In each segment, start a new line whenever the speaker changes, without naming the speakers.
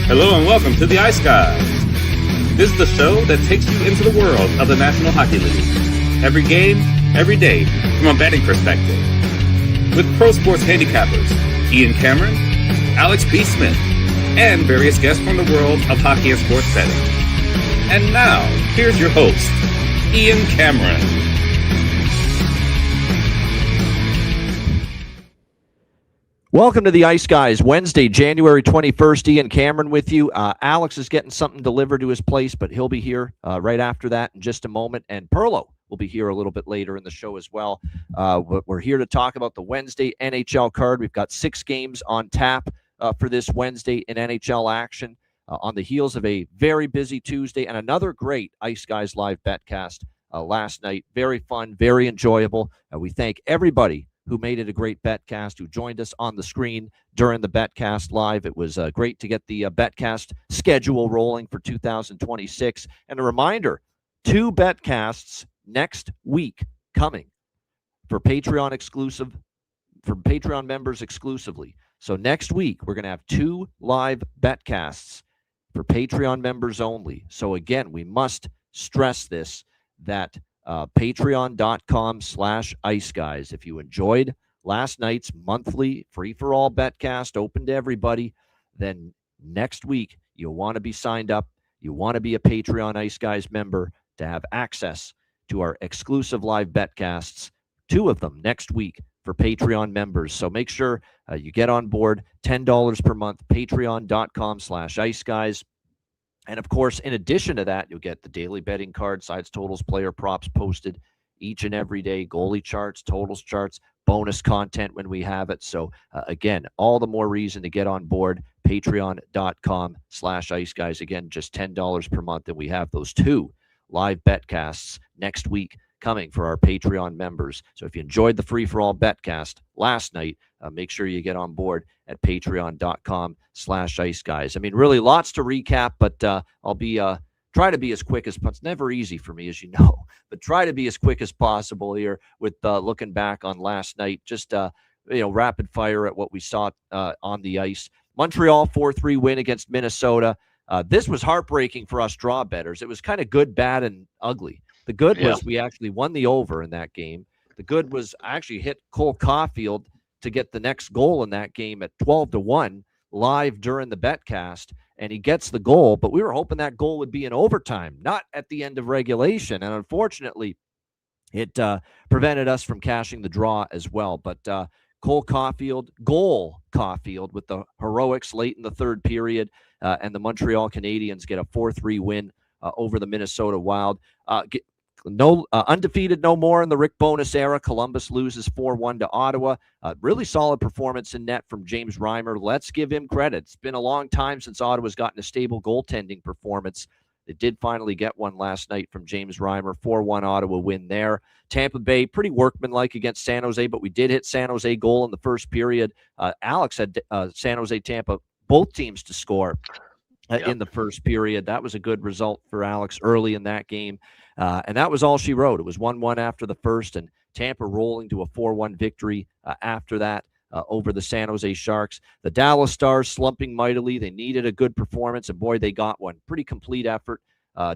Hello and welcome to the Ice Guys. This is the show that takes you into the world of the National Hockey League. Every game, every day, from a betting perspective. With pro sports handicappers Ian Cameron, Alex B. Smith, and various guests from the world of hockey and sports betting. And now, here's your host, Ian Cameron.
Welcome to the Ice Guys, Wednesday, January 21st. Ian Cameron with you. Alex is getting something delivered to his place, but he'll be here right after that in just a moment. And Perlo will be here a little bit later in the show as well. We're here to talk about the Wednesday NHL card. We've got 6 games on tap for this Wednesday in NHL action on the heels of a very busy Tuesday and another great Ice Guys live betcast last night. Very fun, very enjoyable. We thank everybody who made it a great betcast, who joined us on the screen during the betcast live. It was great to get the betcast schedule rolling for 2026. And a reminder, 2 betcasts next week coming for Patreon exclusive, for Patreon members exclusively. So next week, we're going to have 2 live betcasts for Patreon members only. So again, we must stress this, that patreon.com/iceguys. If you enjoyed last night's monthly free-for-all betcast open to everybody, then next week you'll want to be signed up. You want to be a Patreon Ice Guys member to have access to our exclusive live betcasts, 2 of them next week for Patreon members. So make sure you get on board. $10 per month, patreon.com/iceguys. And, of course, in addition to that, you'll get the daily betting card, sides, totals, player props posted each and every day, goalie charts, totals charts, bonus content when we have it. So, again, all the more reason to get on board, patreon.com/iceguys. Again, just $10 per month. And we have those 2 live betcasts next week coming for our Patreon members. So if you enjoyed the free-for-all betcast last night, make sure you get on board at patreon.com/iceguys. I mean, really lots to recap, but I'll be try to be as quick as possible. It's never easy for me, as you know, but try to be as quick as possible here with looking back on last night. Just rapid fire at what we saw on the ice. Montreal 4-3 win against Minnesota. This was heartbreaking for us draw bettors. It was kind of good, bad, and ugly. The good was we actually won the over in that game. The good was I actually hit Cole Caulfield to get the next goal in that game at 12-1 live during the betcast, and he gets the goal. But we were hoping that goal would be in overtime, not at the end of regulation. And unfortunately, it prevented us from cashing the draw as well. But Cole Caulfield with the heroics late in the third period, and the Montreal Canadiens get a 4-3 win over the Minnesota Wild. Undefeated no more in the Rick Bowness era. Columbus loses 4-1 to Ottawa. Really solid performance in net from James Reimer. Let's give him credit. It's been a long time since Ottawa's gotten a stable goaltending performance. They did finally get one last night from James Reimer. 4-1 Ottawa win there. Tampa Bay, pretty workmanlike against San Jose, but we did hit San Jose goal in the first period. Alex had San Jose, Tampa, both teams to score in the first period. That was a good result for Alex early in that game. And that was all she wrote. It was 1-1 after the first, and Tampa rolling to a 4-1 victory after that over the San Jose Sharks. The Dallas Stars slumping mightily. They needed a good performance, and boy, they got one. Pretty complete effort,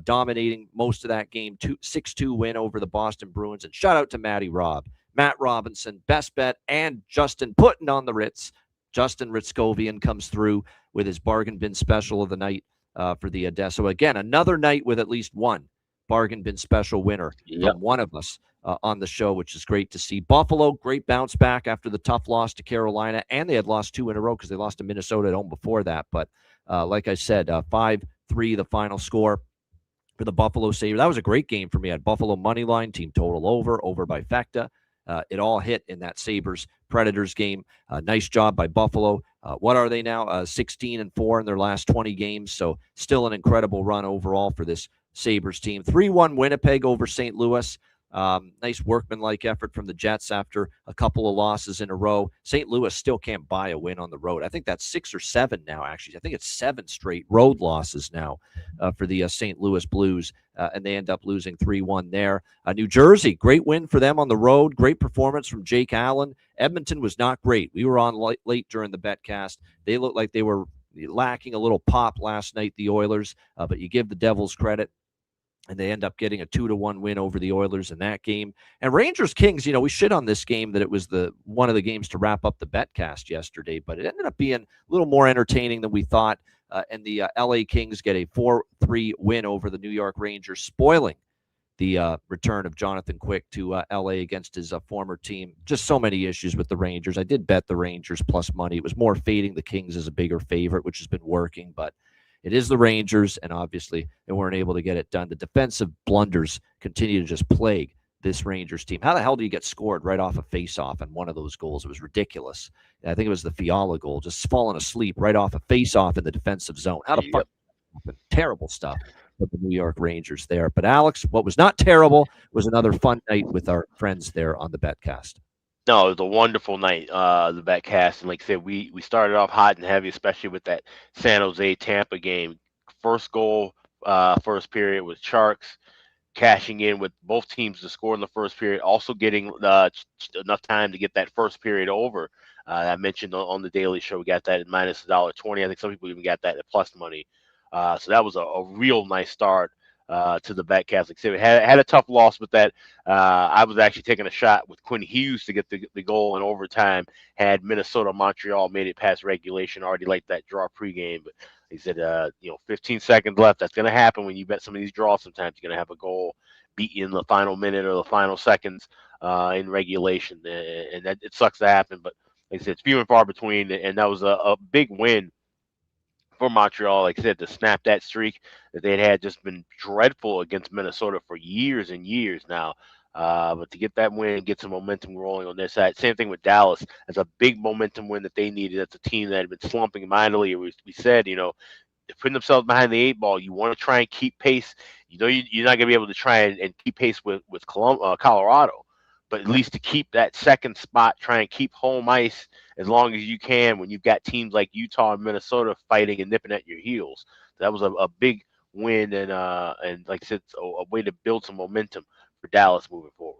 dominating most of that game. 6-2 win over the Boston Bruins. And shout out to Matt Robinson, best bet, and Justin putting on the Ritz. Justin Ritzkovian comes through with his bargain bin special of the night for the Odessa. So again, another night with at least one bargain bin special winner from one of us on the show, which is great to see. Buffalo, great bounce back after the tough loss to Carolina, and they had lost 2 in a row because they lost to Minnesota at home before that. But like I said, 5-3 the final score for the Buffalo Sabres. That was a great game for me. I had Buffalo money line, team total over by Fecta. It all hit in that Sabres-Predators game. Nice job by Buffalo. What are they now? 16-4 in their last 20 games. So still an incredible run overall for this Sabres team. 3-1 Winnipeg over St. Louis. Nice workmanlike effort from the Jets after a couple of losses in a row. St. Louis still can't buy a win on the road. I think that's 6 or 7 now, actually. I think it's 7 straight road losses now for the St. Louis Blues, and they end up losing 3-1 there. New Jersey, great win for them on the road. Great performance from Jake Allen. Edmonton was not great. We were on late during the betcast. They looked like they were lacking a little pop last night, the Oilers, but you give the Devils credit, and they end up getting a 2-1 win over the Oilers in that game. And Rangers Kings, we shit on this game that it was one of the games to wrap up the betcast yesterday, but it ended up being a little more entertaining than we thought. And the LA Kings get a 4-3 win over the New York Rangers, spoiling the return of Jonathan Quick to LA against his former team. Just so many issues with the Rangers. I did bet the Rangers plus money. It was more fading the Kings as a bigger favorite, which has been working, but it is the Rangers, and obviously they weren't able to get it done. The defensive blunders continue to just plague this Rangers team. How the hell do you get scored right off a face-off on one of those goals? It was ridiculous. I think it was the Fiala goal, just falling asleep right off a face-off in the defensive zone. How the fuck happened? Terrible stuff with the New York Rangers there. But Alex, what was not terrible was another fun night with our friends there on the Betcast.
No, it was a wonderful night, the Betcast. And like I said, we started off hot and heavy, especially with that San Jose Tampa game. First goal, first period was Sharks cashing in with both teams to score in the first period, also getting enough time to get that first period over. I mentioned on the Daily Show, we got that at minus $1.20. I think some people even got that at plus money. So that was a real nice start to the Betcast. Like I said, had a tough loss with that. I was actually taking a shot with Quinn Hughes to get the goal in overtime. Had Minnesota-Montreal made it past regulation, already like that draw pregame. But he said, 15 seconds left. That's going to happen when you bet some of these draws. Sometimes you're going to have a goal beat you in the final minute or the final seconds in regulation. And that it sucks to happen. But like I said, it's few and far between. And that was a big win for Montreal, like I said, to snap that streak that they had just been dreadful against Minnesota for years and years now. But to get that win and get some momentum rolling on their side. Same thing with Dallas. That's a big momentum win that they needed. That's a team that had been slumping mightily. We said, putting themselves behind the 8 ball, you want to try and keep pace. You're not going to be able to try and keep pace with Colorado. But at least to keep that second spot, try and keep home ice as long as you can when you've got teams like Utah and Minnesota fighting and nipping at your heels. So that was a big win and like I said, a way to build some momentum for Dallas moving forward.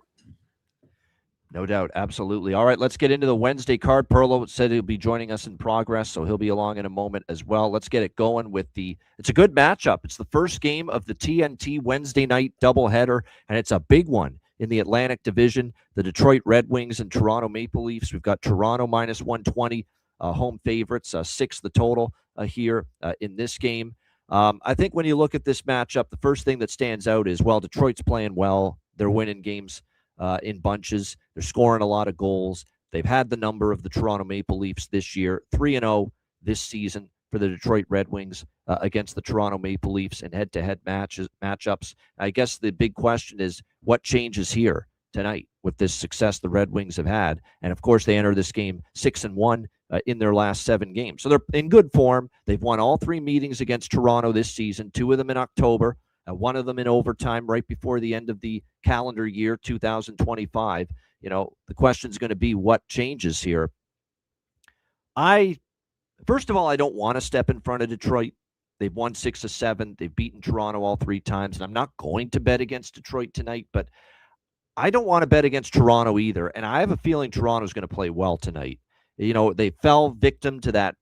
No doubt. Absolutely. All right, let's get into the Wednesday card. Perlo said he'll be joining us in progress, so he'll be along in a moment as well. Let's get it going with it's a good matchup. It's the first game of the TNT Wednesday night doubleheader, and it's a big one in the Atlantic Division. The Detroit Red Wings and Toronto Maple Leafs. We've got Toronto minus 120, home favorites, 6 the total here in this game. I think when you look at this matchup, the first thing that stands out is, well, Detroit's playing well. They're winning games in bunches. They're scoring a lot of goals. They've had the number of the Toronto Maple Leafs this year, 3-0 this season for the Detroit Red Wings against the Toronto Maple Leafs in head-to-head matchups. I guess the big question is, what changes here tonight with this success the Red Wings have had? And, of course, they enter this game 6-1 in their last 7 games. So they're in good form. They've won all 3 meetings against Toronto this season, 2 of them in October, one of them in overtime right before the end of the calendar year, 2025. The question is going to be what changes here. First of all, I don't want to step in front of Detroit. They've won 6 of 7. They've beaten Toronto all 3 times, and I'm not going to bet against Detroit tonight, but I don't want to bet against Toronto either, and I have a feeling Toronto's going to play well tonight. They fell victim to that,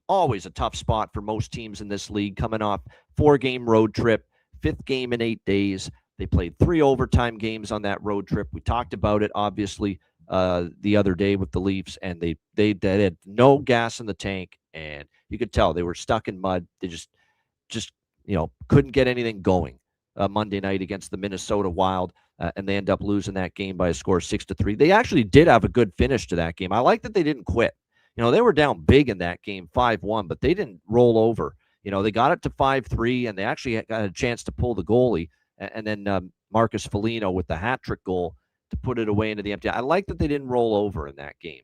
always a tough spot for most teams in this league, coming off 4-game road trip, 5th game in 8 days. They played 3 overtime games on that road trip. We talked about it, obviously, the other day with the Leafs, and they had no gas in the tank, and you could tell they were stuck in mud. They just couldn't get anything going Monday night against the Minnesota Wild, and they end up losing that game by a score of 6-3. They actually did have a good finish to that game. I like that they didn't quit. They were down big in that game, 5-1, but they didn't roll over. They got it to 5-3, and they actually got a chance to pull the goalie, and then Marcus Foligno with the hat-trick goal to put it away into the empty. I like that they didn't roll over in that game.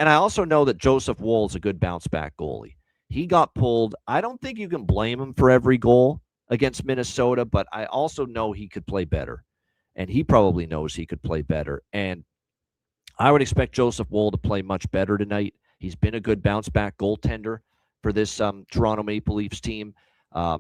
And I also know that Joseph Woll's a good bounce-back goalie. He got pulled. I don't think you can blame him for every goal against Minnesota, but I also know he could play better, and he probably knows he could play better. And I would expect Joseph Woll to play much better tonight. He's been a good bounce-back goaltender for this Toronto Maple Leafs team.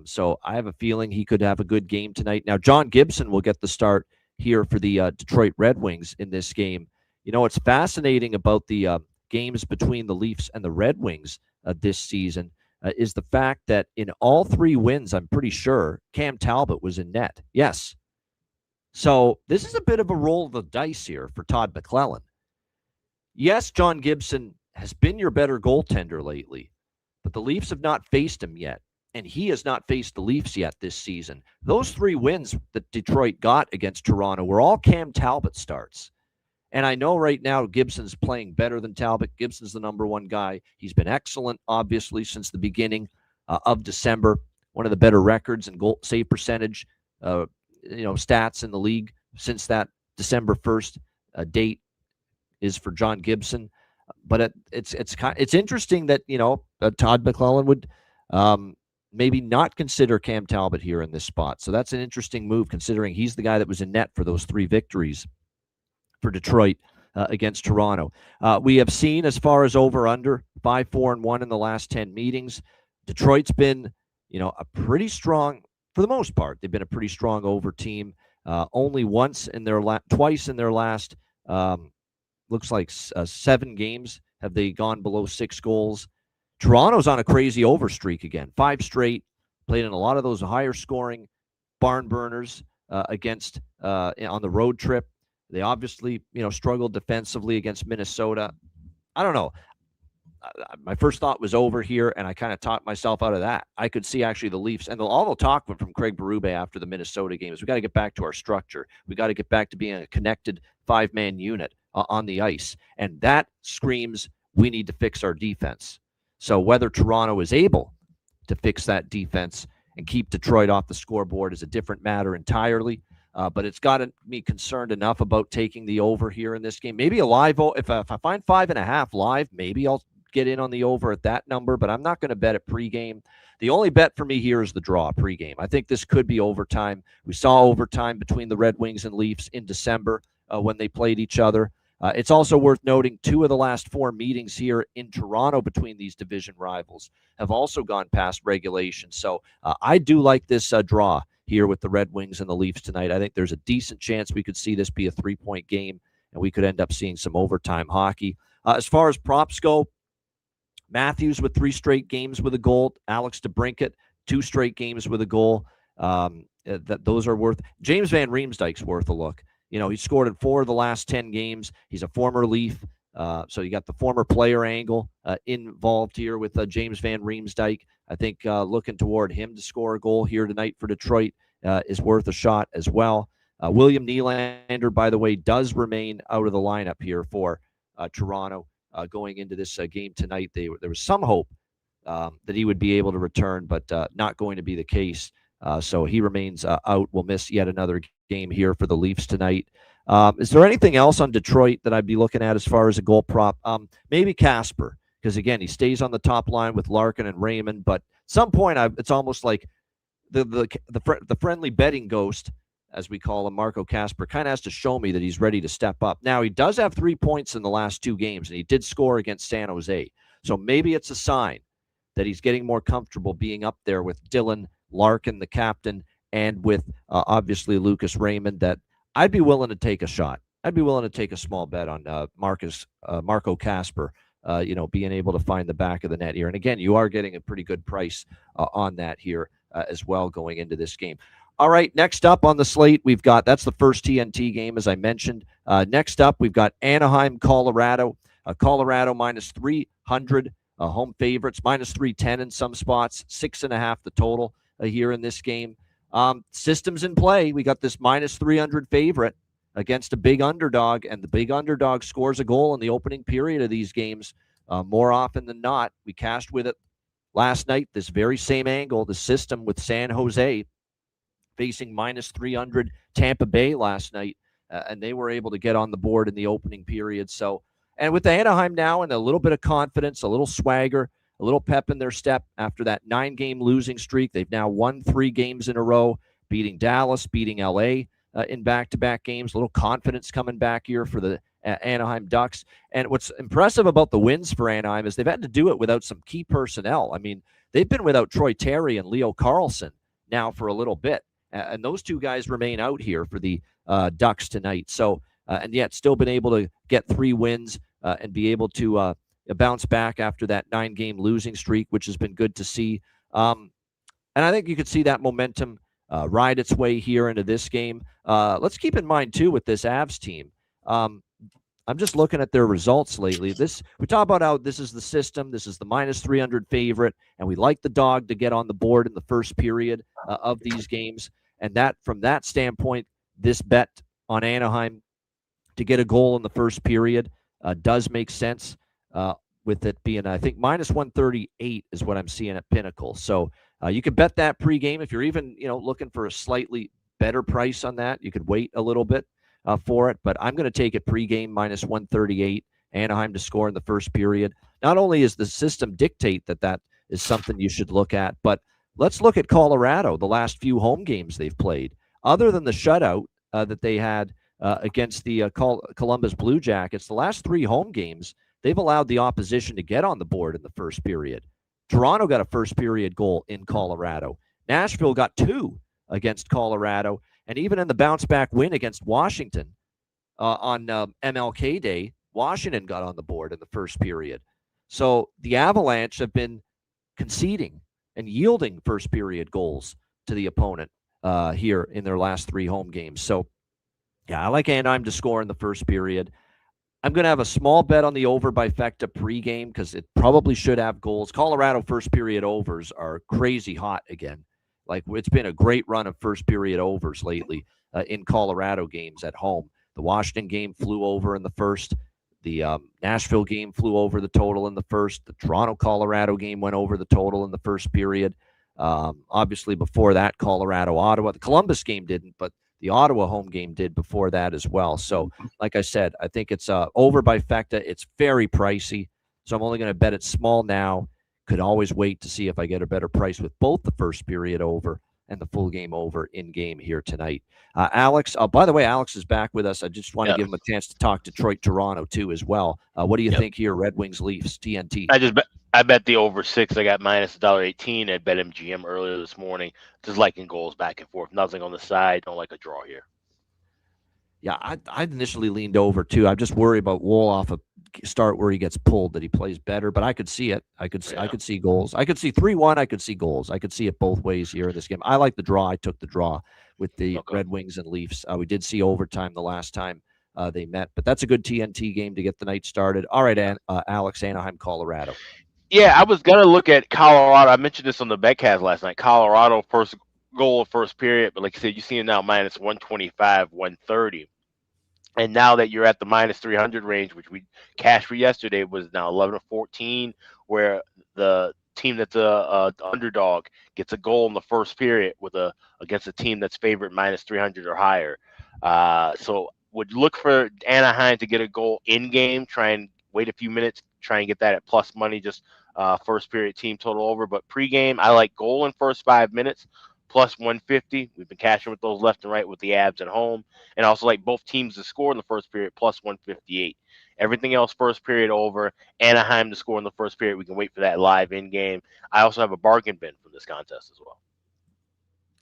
So I have a feeling he could have a good game tonight. Now, John Gibson will get the start here for the Detroit Red Wings in this game. What's fascinating about the games between the Leafs and the Red Wings this season is the fact that in all 3 wins, I'm pretty sure Cam Talbot was in net. Yes. So this is a bit of a roll of the dice here for Todd McClellan. Yes, John Gibson has been your better goaltender lately, but the Leafs have not faced him yet, and he has not faced the Leafs yet this season. Those 3 wins that Detroit got against Toronto were all Cam Talbot starts. And I know right now Gibson's playing better than Talbot. Gibson's the number 1 guy. He's been excellent, obviously, since the beginning of December. One of the better records and goal save percentage, stats in the league since that December 1st date is for John Gibson. But it's interesting that Todd McClellan would maybe not consider Cam Talbot here in this spot. So that's an interesting move, considering he's the guy that was in net for those 3 victories for Detroit against Toronto. We have seen, as far as over/under, 5-4-1 in the last 10 meetings. Detroit's been, a pretty strong, for the most part, they've been a pretty strong over team. Only twice in their last, looks like 7 games have they gone below 6 goals. Toronto's on a crazy over streak again, 5 straight. Played in a lot of those higher scoring barn burners against on the road trip. They obviously, struggled defensively against Minnesota. I don't know. My first thought was over here, and I kind of talked myself out of that. I could see actually the Leafs, and all the talk from Craig Berube after the Minnesota game is we got to get back to our structure. We got to get back to being a connected 5-man unit on the ice, and that screams we need to fix our defense. So whether Toronto is able to fix that defense and keep Detroit off the scoreboard is a different matter entirely. But it's got me concerned enough about taking the over here in this game. Maybe a live, if I find 5.5 live, maybe I'll get in on the over at that number, but I'm not going to bet it pregame. The only bet for me here is the draw pregame. I think this could be overtime. We saw overtime between the Red Wings and Leafs in December when they played each other. It's also worth noting 2 of the last 4 meetings here in Toronto between these division rivals have also gone past regulation. So I do like this draw here with the Red Wings and the Leafs tonight. I think there's a decent chance we could see this be a 3-point game, and we could end up seeing some overtime hockey. As far as props go, Matthews with 3 straight games with a goal. Alex DeBrincat, 2 straight games with a goal. Those are worth. James Van Riemsdyk's worth a look. He scored in 4 of the last 10 games. He's a former Leaf. So you got the former player angle involved here with James Van Riemsdyk. I think looking toward him to score a goal here tonight for Detroit is worth a shot as well. William Nylander, by the way, does remain out of the lineup here for Toronto going into this game tonight. There was some hope that he would be able to return, but not going to be the case. So he remains out. We'll miss yet another game here for the Leafs tonight. Is there anything else on Detroit that I'd be looking at as far as a goal prop? Maybe Casper, because again, he stays on the top line with Larkin and Raymond. But at some point, it's almost like the friendly betting ghost, as we call him, Marco Casper, kind of has to show me that he's ready to step up. Now, he does have 3 points in the last 2 games, and he did score against San Jose. So maybe it's a sign that he's getting more comfortable being up there with Dylan, Larkin, the captain, and with obviously Lucas Raymond, that I'd be willing to take a shot. I'd be willing to take a small bet on Marco Casper, being able to find the back of the net here. And again, you are getting a pretty good price on that here as well going into this game. All right, next up on the slate, that's the first TNT game, as I mentioned. Next up, we've got Anaheim, Colorado. Colorado minus 300, home favorites, minus 310 in some spots, 6.5 the total here in this game. Systems in play. We got this minus 300 favorite against a big underdog, and the big underdog scores a goal in the opening period of these games more often than not. We cashed with it last night, this very same angle, the system with San Jose facing minus 300 Tampa Bay last night, and they were able to get on the board in the opening period. So, and with the Anaheim now and a little bit of confidence, a little swagger, a little pep in their step after that 9-game losing streak. They've now won 3 games in a row, beating Dallas, beating LA in back-to-back games. A little confidence coming back here for the Anaheim Ducks. And what's impressive about the wins for Anaheim is they've had to do it without some key personnel. I mean, they've been without Troy Terry and Leo Carlson now for a little bit. And those 2 guys remain out here for the Ducks tonight. So, and yet still been able to get 3 wins and be able to bounce back after that 9-game losing streak, which has been good to see. And I think you could see that momentum ride its way here into this game. Let's keep in mind, too, with this Avs team, I'm just looking at their results lately. We talk about how this is the system. This is the minus 300 favorite, and we like the dog to get on the board in the first period of these games. And that, from that standpoint, this bet on Anaheim to get a goal in the first period does make sense. With it being, I think, minus 138 is what I'm seeing at Pinnacle. So you can bet that pregame. If you're even, looking for a slightly better price on that, you could wait a little bit for it. But I'm going to take it pregame minus 138, Anaheim to score in the first period. Not only is the system dictate that is something you should look at, but let's look at Colorado, the last few home games they've played. Other than the shutout that they had against the Columbus Blue Jackets, the last 3 home games, they've allowed the opposition to get on the board in the first period. Toronto got a first period goal in Colorado. Nashville got 2 against Colorado. And even in the bounce back win against Washington on MLK Day, Washington got on the board in the first period. So the Avalanche have been conceding and yielding first period goals to the opponent here in their last 3 home games. So, yeah, I like Anaheim to score in the first period. I'm going to have a small bet on the over by Fecta pregame because it probably should have goals. Colorado first period overs are crazy hot again. Like, it's been a great run of first period overs lately in Colorado games at home. The Washington game flew over in the first. The Nashville game flew over the total in the first. The Toronto-Colorado game went over the total in the first period. Obviously, before that, Colorado-Ottawa. The Columbus game didn't, but the Ottawa home game did before that as well. So, like I said, I think it's over by Fecta. It's very pricey, so I'm only going to bet it small now. Could always wait to see if I get a better price with both the first period over and the full game over in game here tonight. Alex, by the way, Alex is back with us. I just want to give him a chance to talk Detroit-Toronto too as well. What do you think here, Red Wings Leafs, TNT?
I bet the over 6. I got minus $1.18 at BetMGM earlier this morning. Just liking goals back and forth. Nothing on the side. Don't like a draw here.
Yeah, I initially leaned over too. I'm just worried about Wool off a start where he gets pulled, that he plays better, but I could see it. I could see goals. I could see 3-1. I could see goals. I could see it both ways here in this game. I like the draw. I took the draw with the Red Wings and Leafs. We did see overtime the last time they met, but that's a good TNT game to get the night started. All right, Alex, Anaheim, Colorado.
Yeah, I was going to look at Colorado. I mentioned this on the betcast last night. Colorado first goal of first period, but like I said, you see it now minus 125, 130. And now that you're at the minus 300 range, which we cashed for yesterday, was now 11-14, where the team that's a underdog gets a goal in the first period against a team that's favored minus 300 or higher. So would look for Anaheim to get a goal in game, try and wait a few minutes, try and get that at plus money, just first period team total over. But pregame, I like goal in first 5 minutes, plus 150. We've been cashing with those left and right with the Abs at home. And also like both teams to score in the first period, plus 158. Everything else first period over. Anaheim to score in the first period. We can wait for that live in game. I also have a bargain bin from this contest as well.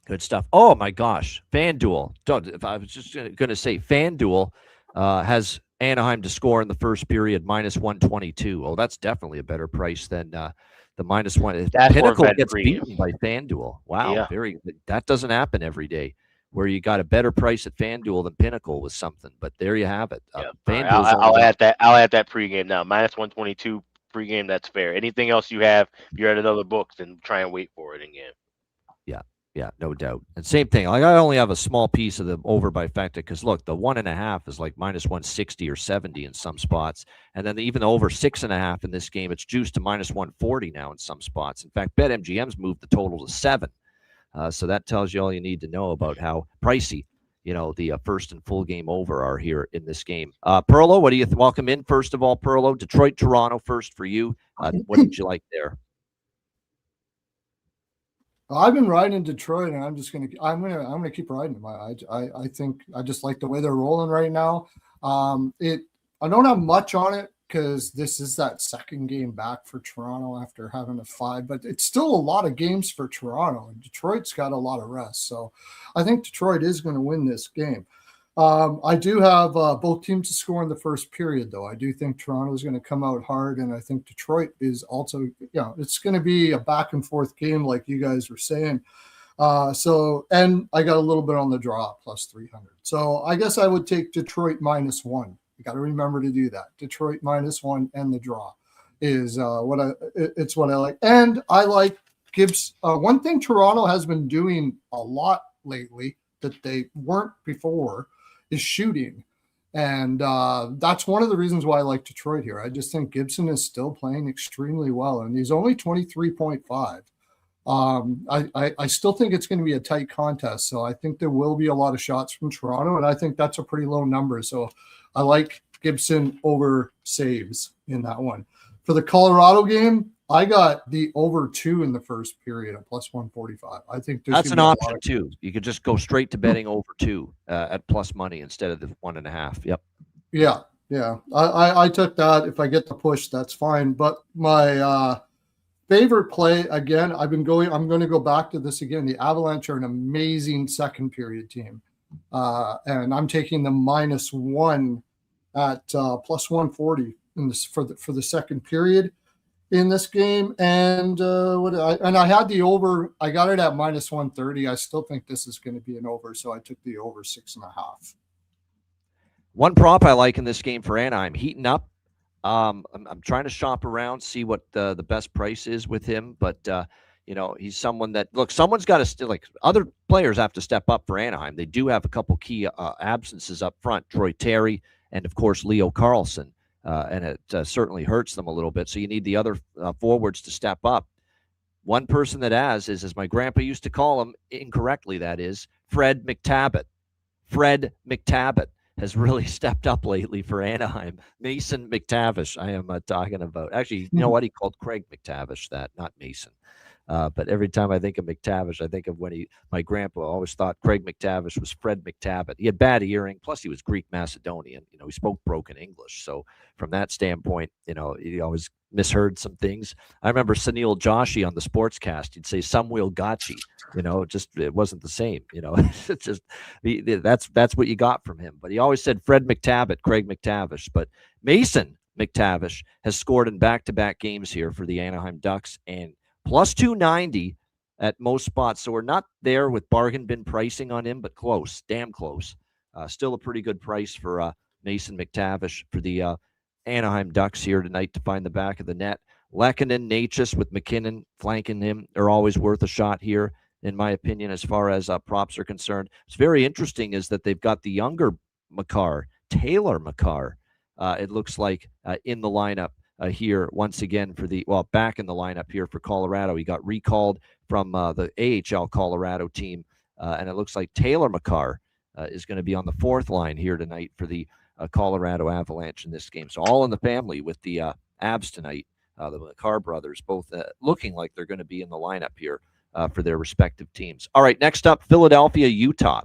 Good stuff. Oh my gosh, FanDuel. If I was just going to say, FanDuel has Anaheim to score in the first period minus 122. Oh, that's definitely a better price than the minus one. Pinnacle gets beaten by FanDuel. Wow,
yeah.
Very good. That doesn't happen every day, where you got a better price at FanDuel than Pinnacle with something. But there you have it.
I'll add that pregame now. Minus 122 pregame. That's fair. Anything else you have, if you're at another book, then try and wait for it in game.
Yeah, no doubt. And same thing. Like, I only have a small piece of the over by Fecta because look, the 1.5 is like minus 160 or 70 in some spots, and then even the over 6.5 in this game, it's juiced to minus 140 now in some spots. In fact, BetMGM's moved the total to 7, so that tells you all you need to know about how pricey the first and full game over are here in this game. Perlo, what do you welcome in first of all? Perlo, Detroit, Toronto first for you. What did you like there?
I've been riding in Detroit, and I'm gonna keep riding them. I think I just like the way they're rolling right now. I don't have much on it because this is that second game back for Toronto after having a 5, but it's still a lot of games for Toronto, and Detroit's got a lot of rest. So I think Detroit is going to win this game. I do have both teams to score in the first period, though. I do think Toronto is going to come out hard, and I think Detroit is also, it's going to be a back and forth game, like you guys were saying. And I got a little bit on the draw, plus 300. So I guess I would take Detroit -1. You got to remember to do that. Detroit -1 and the draw is what I like. And I like Gibbs. One thing Toronto has been doing a lot lately that they weren't before is shooting. And that's one of the reasons why I like Detroit here. I just think Gibson is still playing extremely well, and he's only 23.5. I still think it's going to be a tight contest. So I think there will be a lot of shots from Toronto, and I think that's a pretty low number. So I like Gibson over saves in that one. For the Colorado game, I got the over 2 in the first period at plus 145. I think
that's an option too. You could just go straight to betting over 2 at plus money instead of the 1.5. Yep.
Yeah. I took that. If I get the push, that's fine. But my favorite play, again, I'm going to go back to this again. The Avalanche are an amazing second period team. And I'm taking the -1 at plus 140 in this for the second period in this game. And I had the over. I got it at -130. I still think this is going to be an over, so I took the over 6.5.
One prop I like in this game for Anaheim, heating up. I'm trying to shop around, see what the best price is with him, but he's someone that, look, someone's got to like other players have to step up for Anaheim. They do have a couple key absences up front, Troy Terry and of course Leo Carlson, and it certainly hurts them a little bit. So you need the other forwards to step up. One person that has is, as my grandpa used to call him incorrectly, that is Fred McTavish. Fred McTavish has really stepped up lately for Anaheim. Mason McTavish, I am talking about. Actually, you know what? He called Craig McTavish that, not Mason. But every time I think of McTavish, I think of when my grandpa always thought Craig McTavish was Fred McTavish. He had bad hearing, plus he was Greek Macedonian. He spoke broken English. So from that standpoint, he always misheard some things. I remember Sunil Joshi on the Sportscast. He'd say Samuel Gachi. It wasn't the same. It's just that's what you got from him. But he always said Fred McTavish, Craig McTavish. But Mason McTavish has scored in back-to-back games here for the Anaheim Ducks, and plus 290 at most spots. So we're not there with bargain bin pricing on him, but close, damn close. Still a pretty good price for Mason McTavish for the Anaheim Ducks here tonight to find the back of the net. Lehkonen, Natchez with McKinnon flanking him are always worth a shot here, in my opinion, as far as props are concerned. It's very interesting is that they've got the younger Makar, Taylor Makar, it looks like, in the lineup. Here once again back in the lineup here for Colorado. He got recalled from the AHL Colorado team, and it looks like Taylor Makar is going to be on the fourth line here tonight for the Colorado Avalanche in this game. So all in the family with the Abs tonight. The Makar brothers both looking like they're going to be in the lineup here for their respective teams. All right, next up, Philadelphia, Utah.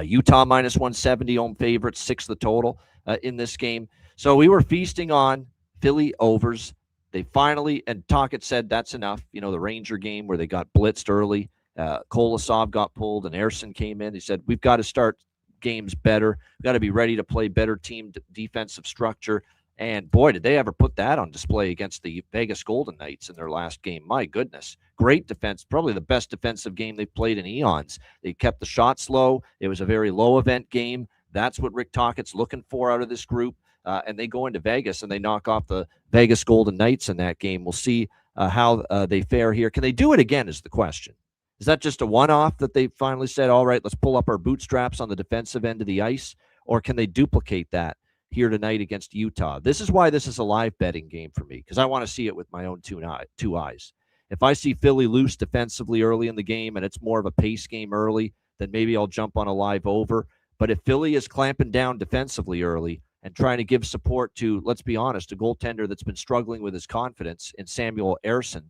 Utah -170, home favorite, 6 the total in this game. So we were feasting on Philly overs. They finally, and Tocchet said that's enough. The Ranger game where they got blitzed early. Kolosov got pulled and Ersson came in. He said, we've got to start games better. We've got to be ready to play better team defensive structure. And boy, did they ever put that on display against the Vegas Golden Knights in their last game. My goodness. Great defense. Probably the best defensive game they've played in eons. They kept the shots low. It was a very low event game. That's what Rick Tocchet's looking for out of this group. And they go into Vegas and they knock off the Vegas Golden Knights in that game. We'll see how they fare here. Can they do it again is the question. Is that just a one-off that they finally said, all right, let's pull up our bootstraps on the defensive end of the ice? Or can they duplicate that here tonight against Utah? This is why this is a live betting game for me, because I want to see it with my own two eyes. If I see Philly loose defensively early in the game and it's more of a pace game early, then maybe I'll jump on a live over. But if Philly is clamping down defensively early and trying to give support to, let's be honest, a goaltender that's been struggling with his confidence in Samuel Ersson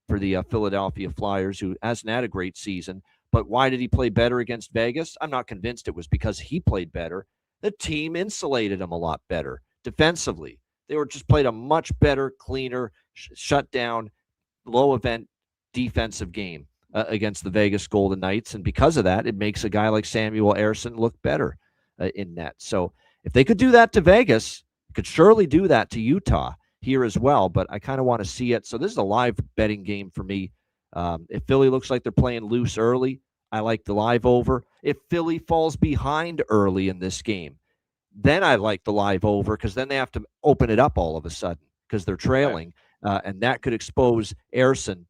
for the Philadelphia Flyers, who hasn't had a great season. But why did he play better against Vegas? I'm not convinced it was because he played better. The team insulated him a lot better defensively. They were just played a much better, cleaner, shut down, low event defensive game against the Vegas Golden Knights. And because of that, it makes a guy like Samuel Ersson look better in net. So if they could do that to Vegas, could surely do that to Utah here as well. But I kind of want to see it. So this is a live betting game for me. If Philly looks like they're playing loose early, I like the live over. If Philly falls behind early in this game, then I like the live over, because then they have to open it up all of a sudden because they're trailing. And that could expose Ersson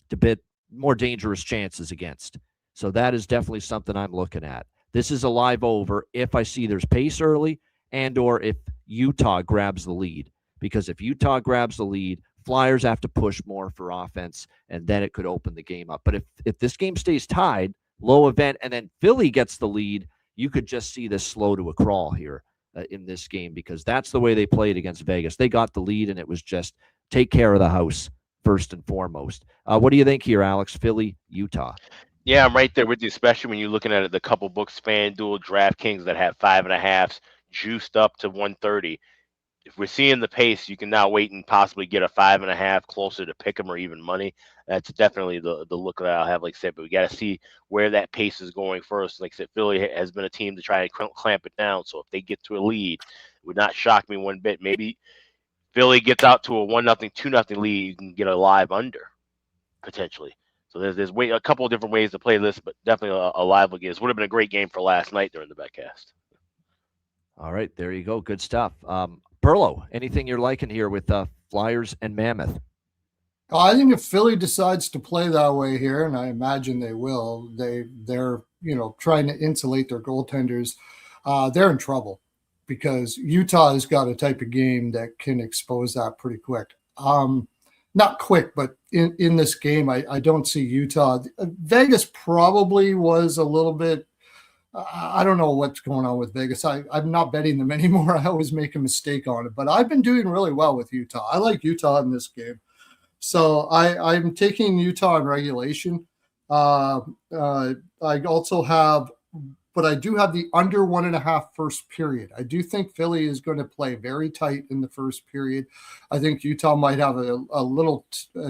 to bit more dangerous chances against. So that is definitely something I'm looking at. This is a live over if I see there's pace early and or if Utah grabs the lead. Because if Utah grabs the lead, Flyers have to push more for offense, and then it could open the game up. But if this game stays tied, low event, and then Philly gets the lead, you could just see this slow to a crawl here in this game, because that's the way they played against Vegas. They got the lead, and it was just take care of the house first and foremost. What do you think here, Alex? Philly, Utah.
Yeah, I'm right there with you, especially when you're looking at it, the couple books, FanDuel, DraftKings, that have 5.5s juiced up to 130. If we're seeing the pace, you can now wait and possibly get a 5.5 closer to pick 'em or even money. That's definitely the look that I'll have, like I said, but we got to see where that pace is going first. Like I said, Philly has been a team to try and clamp it down. So if they get to a lead, it would not shock me one bit. Maybe Philly gets out to a 1-0, 2-0 lead, you can get a live under potentially. So there's a couple of different ways to play this, but definitely a live game. This would have been a great game for last night during the betcast.
All right, there you go. Good stuff. Perlo, anything you're liking here with Flyers and Mammoth?
I think if Philly decides to play that way here, and I imagine they will, they're trying to insulate their goaltenders. They're in trouble because Utah has got a type of game that can expose that pretty quick. Not quick, but in this game, I don't see Utah. Vegas probably was a little bit. I don't know what's going on with Vegas. I'm not betting them anymore. I always make a mistake on it, but I've been doing really well with Utah. I like Utah in this game. So I'm taking Utah in regulation. I also have, but I do have the under 1.5 first period. I do think Philly is going to play very tight in the first period. I think Utah might have a little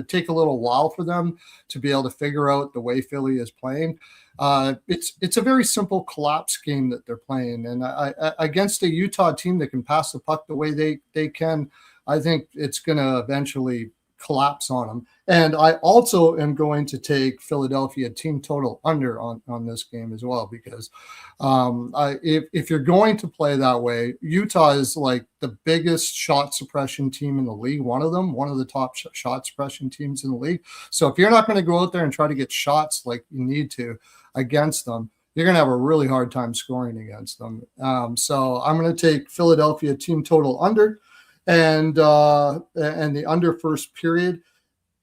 take a little while for them to be able to figure out the way Philly is playing. It's a very simple collapse game that they're playing, and I against a Utah team that can pass the puck the way they can, I think it's going to eventually collapse on them. And I also am going to take Philadelphia team total under on this game as well, because if you're going to play that way, Utah is like the biggest shot suppression team in the league, one of the top shot suppression teams in the league. So if you're not going to go out there and try to get shots like you need to against them, you're going to have a really hard time scoring against them. So I'm going to take Philadelphia team total under, and the under first period.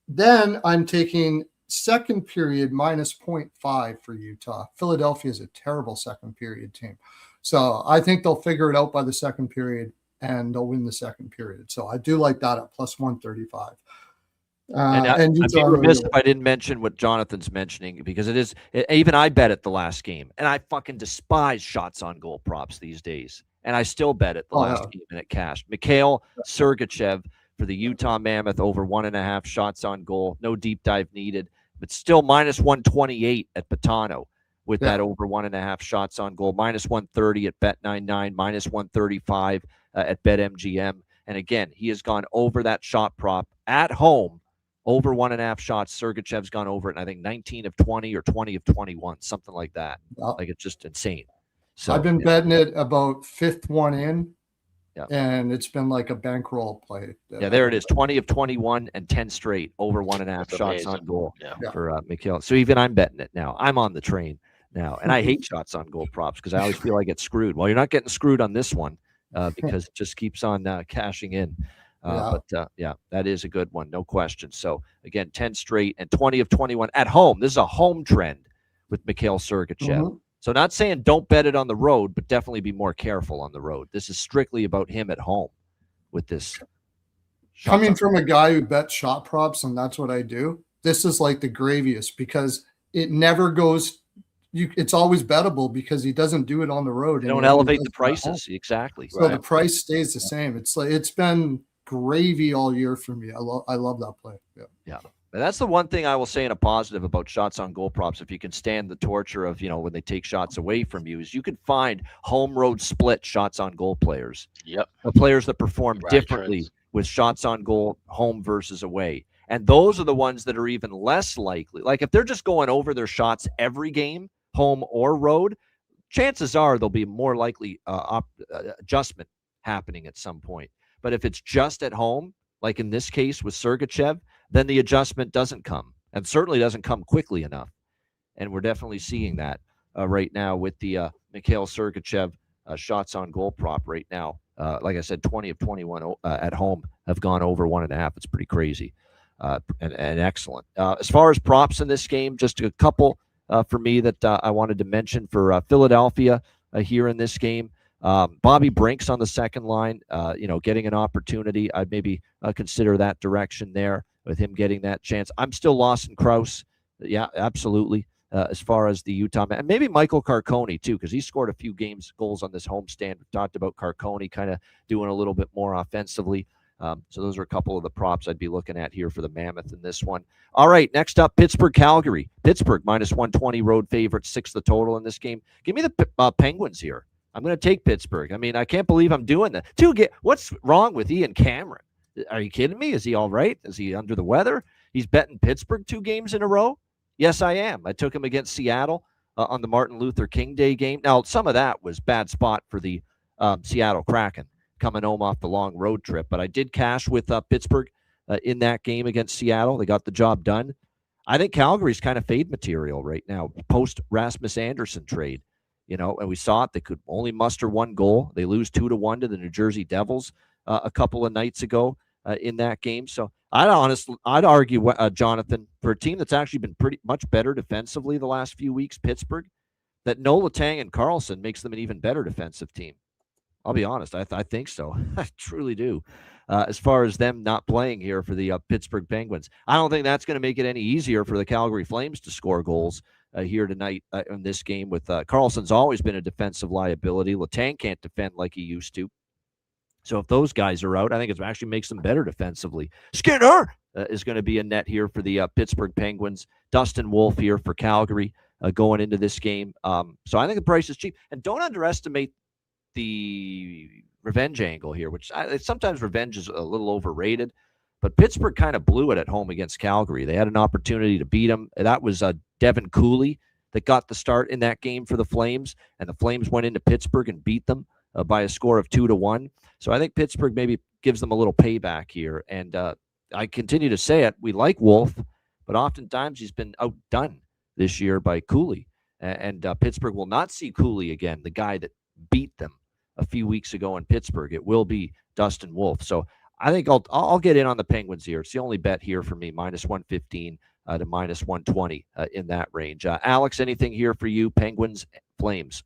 Then I'm taking second period minus 0.5 for Utah. Philadelphia is a terrible second period team. So I think they'll figure it out by the second period and they'll win the second period. So I do like that at plus 135.
I'd be remiss if I didn't mention what Jonathan's mentioning, because even I bet it the last game, and I fucking despise shots on goal props these days. And I still bet it the last game, and it cashed. Mikhail Sergachev for the Utah Mammoth over 1.5 shots on goal. No deep dive needed, but still minus 128 at Patano with that over 1.5 shots on goal. Minus 130 at Bet99, minus 135 at BetMGM. And again, he has gone over that shot prop at home, over 1.5 shots. Sergachev's gone over it, and I think 19 of 20 or 20 of 21, something like that. Like, it's just insane. So
I've been betting it about fifth one in, and it's been like a bankroll play.
Yeah, there it is. 20 of 21 and 10 straight over 1.5 shots on goal for Mikhail. So even I'm betting it now. I'm on the train now, and I hate shots on goal props because I always feel I get screwed. Well, you're not getting screwed on this one because it just keeps on cashing in. But that is a good one, no question. So again, 10 straight and 20 of 21 at home. This is a home trend with Mikhail Sergachev. Mm-hmm. So not saying don't bet it on the road, but definitely be more careful on the road. This is strictly about him at home with this.
Coming from a guy who bets shot props, and that's what I do, this is like the graviest because it never goes – it's always bettable because he doesn't do it on the road.
They don't elevate the prices. Exactly.
So the price stays the same. It's like it's been gravy all year for me. I love that play.
Yeah. And that's the one thing I will say in a positive about shots on goal props. If you can stand the torture of, when they take shots away from you, is you can find home road split shots on goal players.
Yep.
The players that perform
Right,
differently
trends.
with shots on goal, home versus away. And those are the ones that are even less likely. Like if they're just going over their shots every game, home or road, chances are there'll be more likely adjustment happening at some point. But if it's just at home, like in this case with Sergachev, then the adjustment doesn't come, and certainly doesn't come quickly enough. And we're definitely seeing that right now with the Mikhail Sergachev shots on goal prop right now. Like I said, 20 of 21 at home have gone over 1.5. It's pretty crazy and excellent. As far as props in this game, just a couple for me that I wanted to mention for Philadelphia here in this game. Bobby Brinks on the second line, getting an opportunity. I'd maybe consider that direction there with him getting that chance. I'm still Lawson Krause. Yeah, absolutely. As far as the Utah man, and maybe Michael Carcone too, because he scored a few goals on this homestand. We've talked about Carcone kind of doing a little bit more offensively. So those are a couple of the props I'd be looking at here for the Mammoth in this one. All right, next up, Pittsburgh-Calgary. Pittsburgh minus 120 road favorite, 6 the total in this game. Give me the Penguins here. I'm going to take Pittsburgh. I mean, I can't believe I'm doing that. What's wrong with Ian Cameron? Are you kidding me? Is he all right? Is he under the weather? He's betting Pittsburgh 2 games in a row? Yes, I am. I took him against Seattle on the Martin Luther King Day game. Now, some of that was bad spot for the Seattle Kraken coming home off the long road trip. But I did cash with Pittsburgh in that game against Seattle. They got the job done. I think Calgary's kind of fade material right now, post Rasmus Anderson trade. And we saw it. They could only muster 1 goal. They lose 2-1 to the New Jersey Devils a couple of nights ago in that game. So I'd argue, Jonathan, for a team that's actually been pretty much better defensively the last few weeks, Pittsburgh, that no Letang and Carlson makes them an even better defensive team. I'll be honest. I think so. I truly do. As far as them not playing here for the Pittsburgh Penguins, I don't think that's going to make it any easier for the Calgary Flames to score goals here tonight in this game. With Carlson's always been a defensive liability. Letang can't defend like he used to. So if those guys are out, I think it actually makes them better defensively. Skinner is going to be a net here for the Pittsburgh Penguins. Dustin Wolf here for Calgary going into this game. So I think the price is cheap. And don't underestimate the revenge angle here, which sometimes revenge is a little overrated. But Pittsburgh kind of blew it at home against Calgary. They had an opportunity to beat them. That was Devin Cooley that got the start in that game for the Flames. And the Flames went into Pittsburgh and beat them by a score of 2-1. So I think Pittsburgh maybe gives them a little payback here. And I continue to say it. We like Wolf, but oftentimes he's been outdone this year by Cooley. And Pittsburgh will not see Cooley again, the guy that beat them a few weeks ago in Pittsburgh. It will be Dustin Wolf. So I think I'll get in on the Penguins here. It's the only bet here for me, minus 115 to minus 120 in that range. Alex, anything here for you? Penguins, Flames.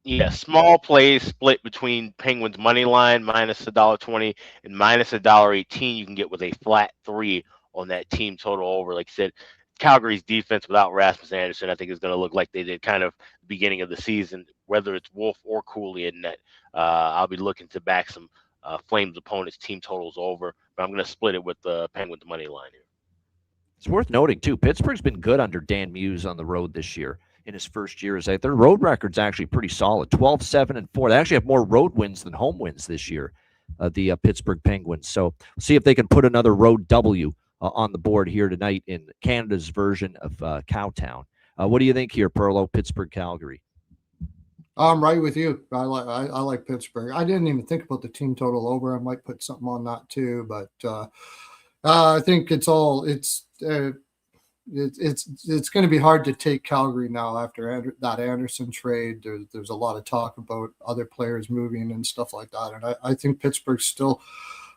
Yeah, small plays split between Penguins money line minus $1.20 and minus $1.18. You can get with a flat 3 on that team total over. Like I said, Calgary's defense without Rasmus Anderson, I think, is going to look like they did kind of beginning of the season, whether it's Wolf or Cooley in net. I'll be looking to back some Flames opponents' team totals over, but I'm going to split it with the Penguins money line here.
It's worth noting, too, Pittsburgh's been good under Dan Muse on the road this year. In his first year, their road record's actually pretty solid, 12-7-4. They actually have more road wins than home wins this year, the Pittsburgh Penguins. So we'll see if they can put another road W on the board here tonight in Canada's version of Cowtown. What do you think here, Perlo, Pittsburgh, Calgary?
I'm right with you. I like Pittsburgh. I didn't even think about the team total over. I might put something on that too, but I think it's going to be hard to take Calgary now after that Anderson trade. There's a lot of talk about other players moving and stuff like that. And I think Pittsburgh's still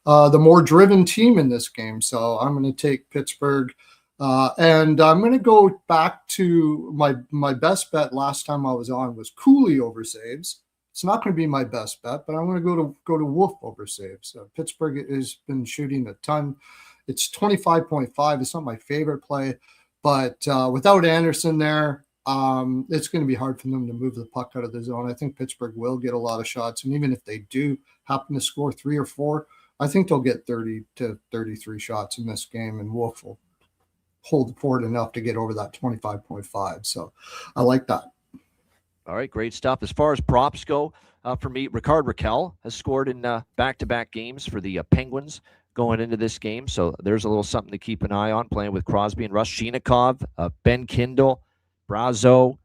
the more driven team in this game. So I'm going to take Pittsburgh. And I'm going to go back to my best bet last time I was on was Cooley over saves. It's not going to be my best bet, but I'm going to go to Wolf over saves. Pittsburgh has been shooting a ton. It's 25.5. It's not my favorite play, but without Anderson there, it's going to be hard for them to move the puck out of the zone. I think Pittsburgh will get a lot of shots, and even if they do happen to score 3 or 4, I think they'll get 30 to 33 shots in this game, and Wolf will hold the fort enough to get over that 25.5. So I like that.
All right, great stuff. As far as props go, for me, Ricard Raquel has scored in back-to-back games for the Penguins going into this game. So there's a little something to keep an eye on, playing with Crosby and Russ. Shinikov, Ben Kindle, Brazo.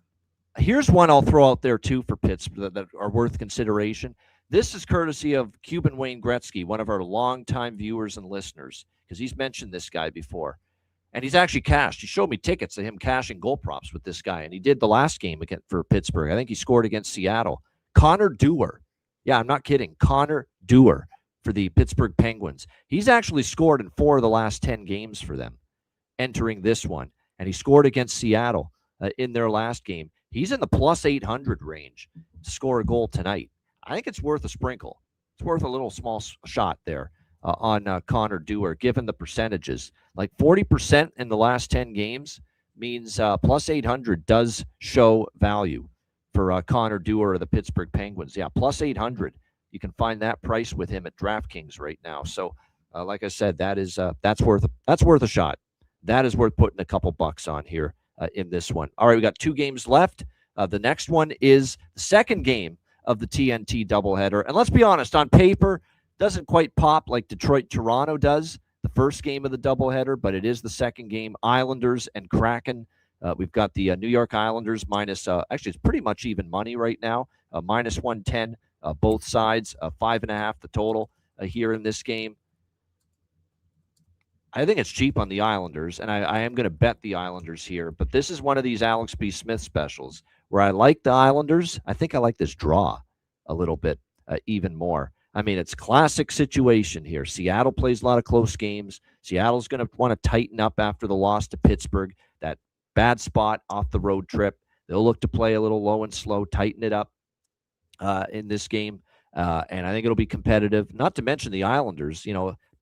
Here's one I'll throw out there, too, for Pittsburgh that are worth consideration. This is courtesy of Cuban Wayne Gretzky, one of our longtime viewers and listeners, because he's mentioned this guy before. And he's actually cashed. He showed me tickets of him cashing goal props with this guy. And he did the last game again for Pittsburgh. I think he scored against Seattle. Connor Dewar. Yeah, I'm not kidding. Connor Dewar for the Pittsburgh Penguins. He's actually scored in 4 of the last 10 games for them entering this one. And he scored against Seattle in their last game. He's in the plus 800 range to score a goal tonight. I think it's worth a sprinkle. It's worth a little small shot there on Connor Dewar, given the percentages. Like 40% in the last 10 games means plus 800 does show value for Connor Dewar of the Pittsburgh Penguins. Yeah, plus 800. You can find that price with him at DraftKings right now. So, like I said, that's worth a shot. That is worth putting a couple bucks on here in this one. All right, we got 2 games left. The next one is the second game of the TNT doubleheader. And let's be honest, on paper, doesn't quite pop like Detroit-Toronto does, the first game of the doubleheader, but it is the second game. Islanders and Kraken. We've got the New York Islanders minus, actually, it's pretty much even money right now, minus 110, both sides, 5.5 the total here in this game. I think it's cheap on the Islanders, and I am going to bet the Islanders here, but this is one of these Alex B. Smith specials where I like the Islanders. I think I like this draw a little bit even more. I mean, it's classic situation here. Seattle plays a lot of close games. Seattle's going to want to tighten up after the loss to Pittsburgh, that bad spot off the road trip. They'll look to play a little low and slow, tighten it up in this game, and I think it'll be competitive. Not to mention the Islanders,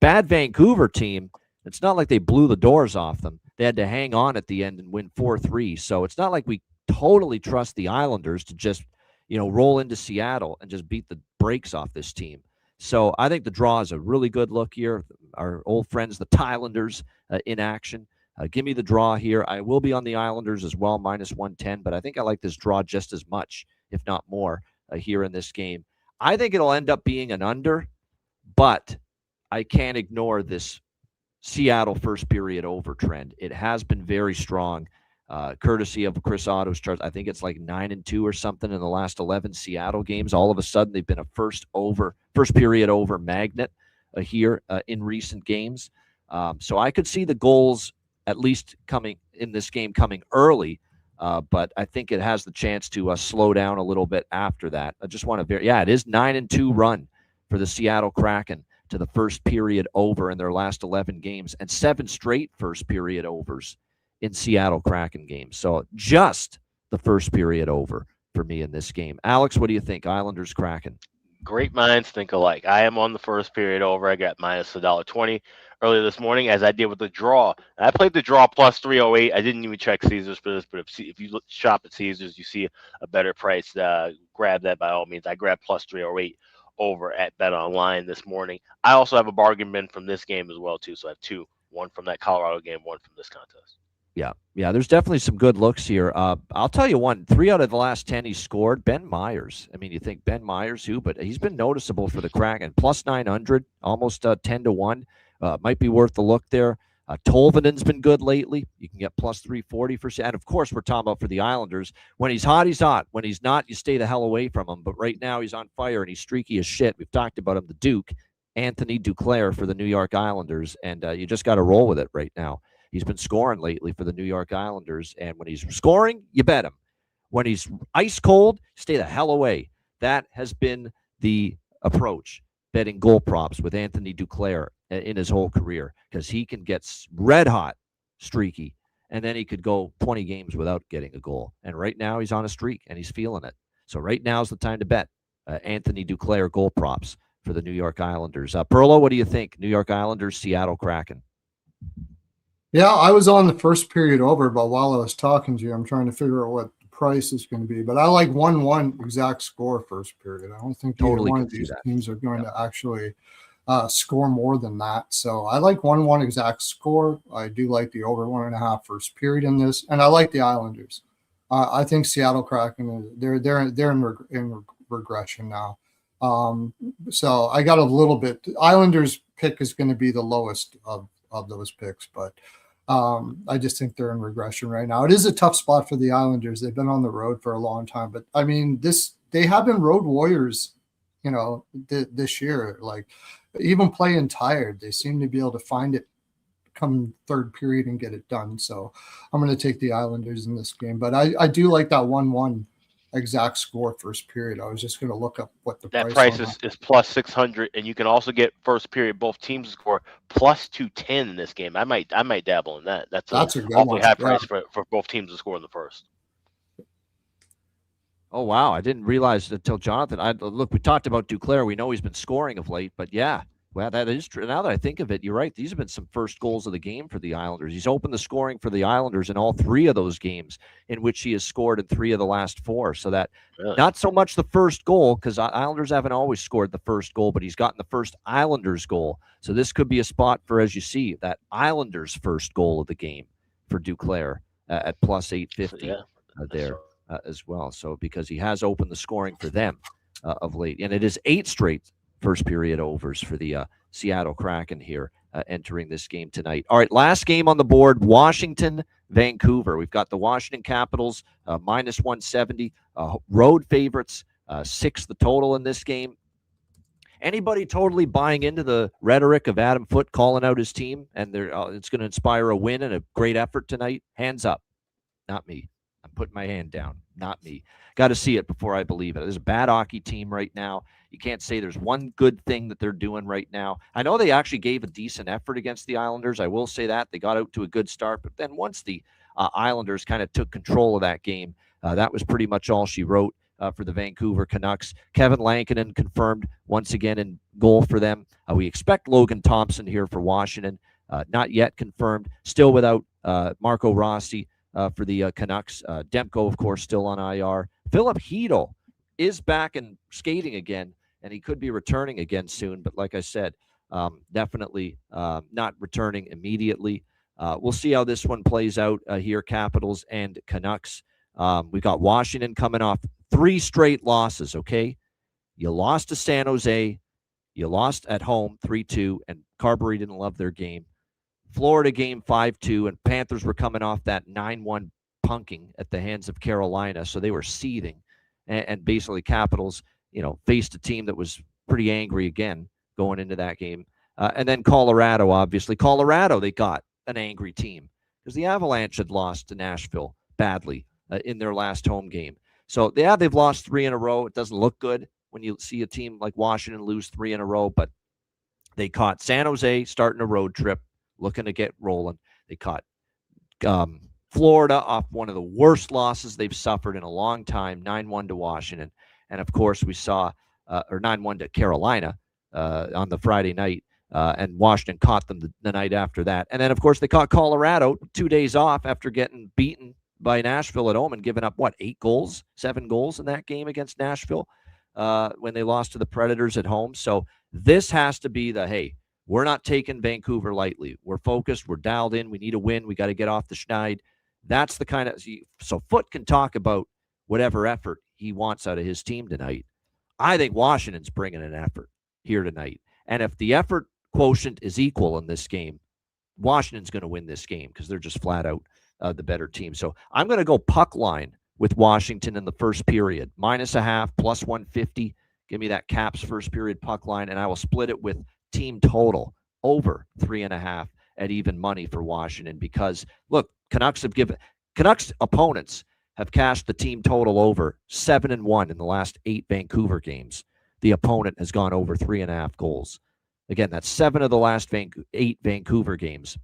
bad Vancouver team. It's not like they blew the doors off them. They had to hang on at the end and win 4-3. So it's not like we totally trust the Islanders to just, roll into Seattle and just beat the brakes off this team. So I think the draw is a really good look here. Our old friends, the Thailanders, in action. Give me the draw here. I will be on the Islanders as well, minus 110, but I think I like this draw just as much, if not more, here in this game. I think it'll end up being an under, but I can't ignore this Seattle first period over trend. It has been very strong, courtesy of Chris Otto's charts. I think it's like 9-2 or something in the last 11 Seattle games. All of a sudden, they've been a first period over magnet here in recent games. So I could see the goals at least coming in this game coming early, but I think it has the chance to slow down a little bit after that. I just want to it is 9-2 run for the Seattle Kraken to the first period over in their last 11 games, and 7 straight first period overs in Seattle Kraken games. So just the first period over for me in this game. Alex, what do you think? Islanders Kraken.
Great minds think alike. I am on the first period over. I got minus $1.20 earlier this morning, as I did with the draw. And I played the draw plus 308. I didn't even check Caesars for this, but if you shop at Caesars, you see a better price. Grab that by all means. I grabbed plus 308 over at Bet Online this morning. I also have a bargain bin from this game as well, too. So I have 2, one from that Colorado game, one from this contest.
Yeah, there's definitely some good looks here. I'll tell you one, 3 out of the last 10 he scored. Ben Myers. I mean, you think Ben Myers who, but he's been noticeable for the Kraken. Plus 900, almost 10-1. Might be worth the look there. Tolvanen's been good lately. You can get plus 340 for, and of course we're talking about for the Islanders. When he's hot, he's hot. When he's not, you stay the hell away from him. But right now he's on fire and he's streaky as shit. We've talked about him, the Duke, Anthony Duclair for the New York Islanders, and you just got to roll with it right now. He's been scoring lately for the New York Islanders, and when he's scoring, you bet him. When he's ice cold, stay the hell away. That has been the approach, betting goal props with Anthony Duclair in his whole career, because he can get red hot, streaky, and then he could go 20 games without getting a goal. And right now he's on a streak, and he's feeling it. So right now is the time to bet Anthony Duclair goal props for the New York Islanders. Perlo, what do you think? New York Islanders, Seattle Kraken.
Yeah, I was on the first period over, but while I was talking to you, I'm trying to figure out what the price is going to be. But I like 1-1 exact score first period. I don't think either one of these teams are going to actually score more than that. So I like 1-1 exact score. I do like the over 1.5 first period in this, and I like the Islanders. I think Seattle Kraken they're in regression now. So I got a little bit. Islanders pick is going to be the lowest of those picks, but I just think they're in regression right now. It is a tough spot for the Islanders. They've been on the road for a long time, but I mean, they have been road warriors, this year. Like, even playing tired, they seem to be able to find it come third period and get it done. So I'm going to take the Islanders in this game, but I do like that 1-1 exact score first period. I was just going to look up what the
price is plus 600, and you can also get first period both teams score plus 210 in this game. I might dabble in that. That's a good awfully high price for both teams to score in the first.
Oh wow, I didn't realize until Jonathan. Look, we talked about Duclair. We know he's been scoring of late, but yeah, well, that is true. Now that I think of it, you're right. These have been some first goals of the game for the Islanders. He's opened the scoring for the Islanders in all 3 of those games, in which he has scored in 3 of the last 4. So that not so much the first goal, because Islanders haven't always scored the first goal, but he's gotten the first Islanders goal. So this could be a spot for, as you see, that Islanders first goal of the game for Duclair at plus 850 there. As well. So because he has opened the scoring for them of late, and it is 8 straight first period overs for the Seattle Kraken here entering this game tonight. All right, last game on the board, Washington, Vancouver. We've got the Washington Capitals minus 170, road favorites, 6 the total in this game. Anybody totally buying into the rhetoric of Adam Foote calling out his team and it's going to inspire a win and a great effort tonight? Hands up. Not me. I'm putting my hand down. Not me. Got to see it before I believe it. There's a bad hockey team right now. You can't say there's one good thing that they're doing right now. I know they actually gave a decent effort against the Islanders. I will say that. They got out to a good start. But then once the Islanders kind of took control of that game, that was pretty much all she wrote for the Vancouver Canucks. Kevin Lankinen confirmed once again in goal for them. We expect Logan Thompson here for Washington. Not yet confirmed. Still without Marco Rossi. For the Canucks. Demko, of course, still on IR. Philip Hedl is back and skating again, and he could be returning again soon. But like I said, definitely not returning immediately. We'll see how this one plays out here, Capitals and Canucks. We've got Washington coming off 3 straight losses, okay? You lost to San Jose. You lost at home 3-2, and Carberry didn't love their game. Florida game 5-2, and Panthers were coming off that 9-1 punking at the hands of Carolina, so they were seething. And basically Capitals, faced a team that was pretty angry again going into that game. And then Colorado, obviously. Colorado, they got an angry team because the Avalanche had lost to Nashville badly in their last home game. So, yeah, they've lost 3 in a row. It doesn't look good when you see a team like Washington lose 3 in a row, but they caught San Jose starting a road trip, looking to get rolling. They caught Florida off one of the worst losses they've suffered in a long time, 9-1 to Washington. And, of course, we saw, or 9-1 to Carolina on the Friday night, and Washington caught them the night after that. And then, of course, they caught Colorado 2 days off after getting beaten by Nashville at home and giving up, 7 goals in that game against Nashville when they lost to the Predators at home. So this has to be hey, we're not taking Vancouver lightly. We're focused. We're dialed in. We need a win. We got to get off the schneid. That's the kind of – so Foote can talk about whatever effort he wants out of his team tonight. I think Washington's bringing an effort here tonight. And if the effort quotient is equal in this game, Washington's going to win this game because they're just flat out the better team. So I'm going to go puck line with Washington in the first period. -0.5, plus 150. Give me that Caps first period puck line, and I will split it with team total over 3.5 at even money for Washington because, look, Canucks opponents have cashed the team total over 7-1 in the last 8 Vancouver games. The opponent has gone over 3.5 goals. Again, that's 7 of the last 8 Vancouver games.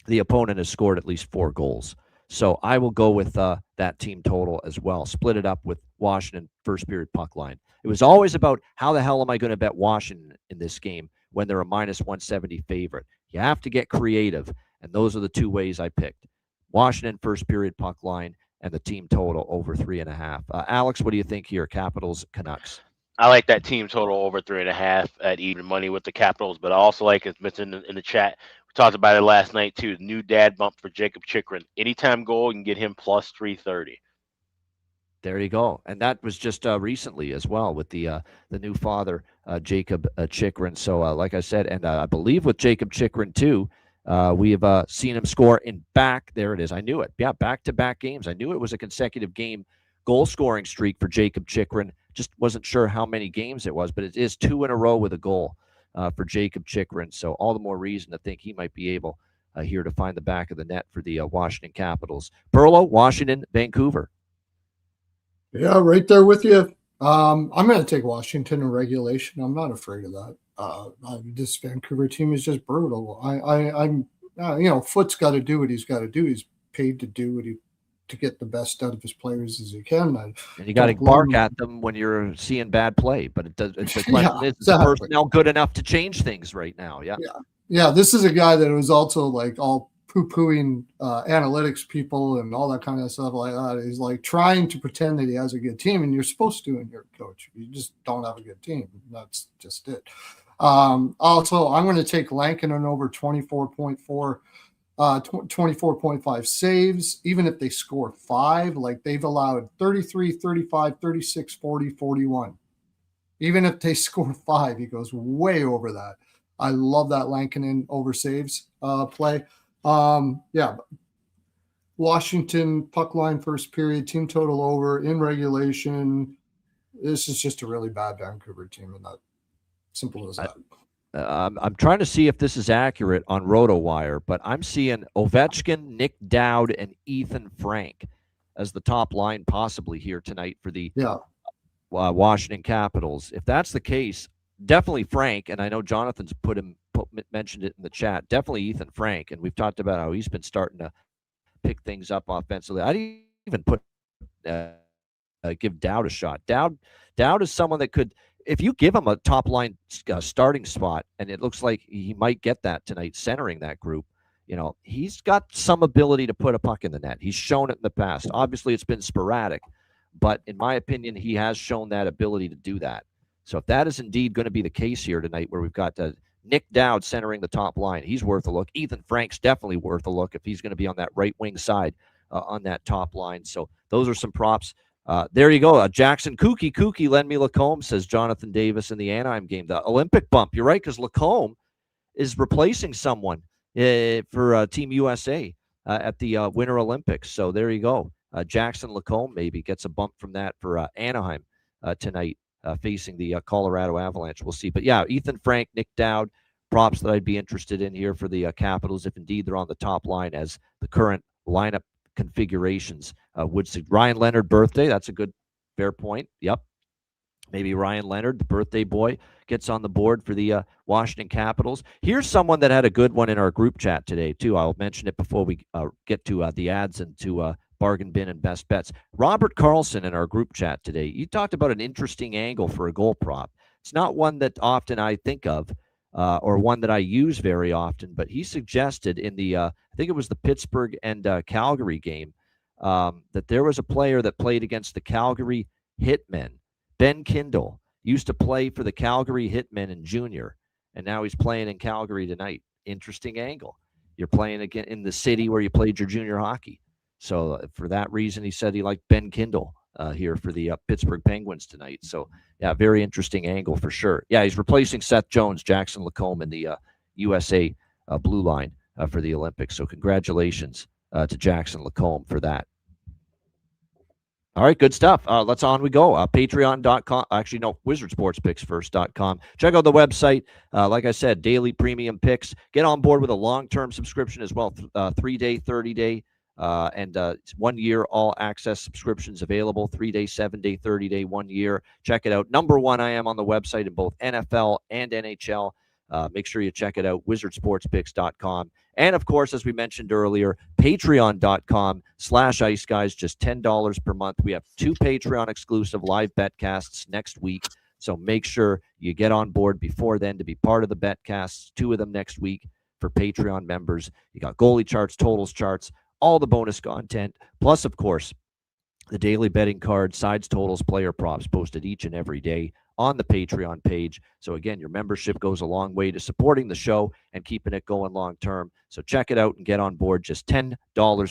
The opponent has scored at least 4 goals. So I will go with that team total as well. Split it up with Washington first period puck line. It was always about how the hell am I going to bet Washington in this game when they're a -170 favorite. You have to get creative, and those are the 2 ways I picked. Washington first period puck line and the team total over 3.5. Alex, what do you think here? Capitals, Canucks.
I like that team total over 3.5 at even money with the Capitals, but I also like, as mentioned in the chat, we talked about it last night too. New dad bump for Jacob Chikrin. Anytime goal, you can get him plus 330.
There you go, and that was just recently as well with the new father, Jacob Chikrin. So, like I said, and I believe with Jacob Chikrin too, we have seen him score in back. There it is. I knew it. Yeah, back-to-back games. I knew it was a consecutive game goal scoring streak for Jacob Chikrin. Just wasn't sure how many games it was, but it is 2 in a row with a goal for Jacob Chikrin. So all the more reason to think he might be able here to find the back of the net for the Washington Capitals. Perlo, Washington, Vancouver.
Yeah, right there with you. I'm going to take Washington in regulation. I'm not afraid of that. This Vancouver team is just brutal. I'm Foot's got to do what he's got to do. He's paid to do what to get the best out of his players as he can.
And you got to bark at them when you're seeing bad play, but the question is
exactly.
the personnel good enough to change things right now?
Yeah. This is a guy that was also like all poo-pooing analytics people and all that kind of stuff like that. He's like trying to pretend that he has a good team, and you're supposed to when you're a coach. You just don't have a good team. That's just it. Also, I'm going to take Lankinen over 24.5 saves, even if they score 5. Like they've allowed 33, 35, 36, 40, 41. Even if they score 5, he goes way over that. I love that Lankinen over saves play. Washington puck line first period, team total over in regulation. This is just a really bad Vancouver team, and that simple as that.
I'm trying to see if this is accurate on RotoWire, but I'm seeing Ovechkin, Nick Dowd, and Ethan Frank as the top line possibly here tonight for the Washington Capitals. If that's the case, definitely Frank, and I know Jonathan's mentioned it in the chat. Definitely Ethan Frank, and we've talked about how he's been starting to pick things up offensively. I didn't even give Dowd a shot. Dowd is someone that could, if you give him a top line starting spot, and it looks like he might get that tonight, centering that group. He's got some ability to put a puck in the net. He's shown it in the past. Obviously, it's been sporadic, but in my opinion, he has shown that ability to do that. So if that is indeed going to be the case here tonight, where we've got Nick Dowd centering the top line, he's worth a look. Ethan Frank's definitely worth a look if he's going to be on that right wing side on that top line. So those are some props. There you go. Jackson Kooky, lend me Lacombe, says Jonathan Davis in the Anaheim game. The Olympic bump. You're right, because Lacombe is replacing someone for Team USA at the Winter Olympics. So there you go. Jackson Lacombe maybe gets a bump from that for Anaheim tonight. Facing the Colorado Avalanche. We'll see. But yeah, Ethan Frank, Nick Dowd, props that I'd be interested in here for the Capitals, if indeed they're on the top line as the current lineup configurations would see. Ryan Leonard birthday. That's a good, fair point. Yep. Maybe Ryan Leonard, the birthday boy, gets on the board for the Washington Capitals. Here's someone that had a good one in our group chat today, too. I'll mention it before we get to the ads and to Bargain Bin and Best Bets. Robert Carlson in our group chat today, you talked about an interesting angle for a goal prop. It's not one that often I think of or one that I use very often, but he suggested in the, I think it was the Pittsburgh and Calgary game, that there was a player that played against the Calgary Hitmen. Ben Kindle used to play for the Calgary Hitmen in junior, and now he's playing in Calgary tonight. Interesting angle. You're playing again in the city where you played your junior hockey. So for that reason, he said he liked Ben Kindle here for the Pittsburgh Penguins tonight. So, yeah, very interesting angle for sure. Yeah, he's replacing Seth Jones, Jackson Lacombe in the USA blue line for the Olympics. So congratulations to Jackson Lacombe for that. All right, good stuff. Let's on we go. Patreon.com. Actually, no, WizardSportsPicksFirst.com. Check out the website. Like I said, daily premium picks. Get on board with a long-term subscription as well. 3-day, 30-day. And 1 year all access subscriptions available. 3-day, 7-day, 30-day, 1 year. Check it out. Number one, I am on the website in both NFL and NHL. Make sure you check it out. WizardSportsPicks.com. And of course, as we mentioned earlier, Patreon.com/IceGuys, just $10 per month. We have 2 Patreon exclusive live betcasts next week. So make sure you get on board before then to be part of the betcasts. 2 of them next week for Patreon members. You got goalie charts, totals charts, all the bonus content, plus, of course, the daily betting card, sides, totals, player props posted each and every day on the Patreon page. So again, your membership goes a long way to supporting the show and keeping it going long term. So check it out and get on board. Just $10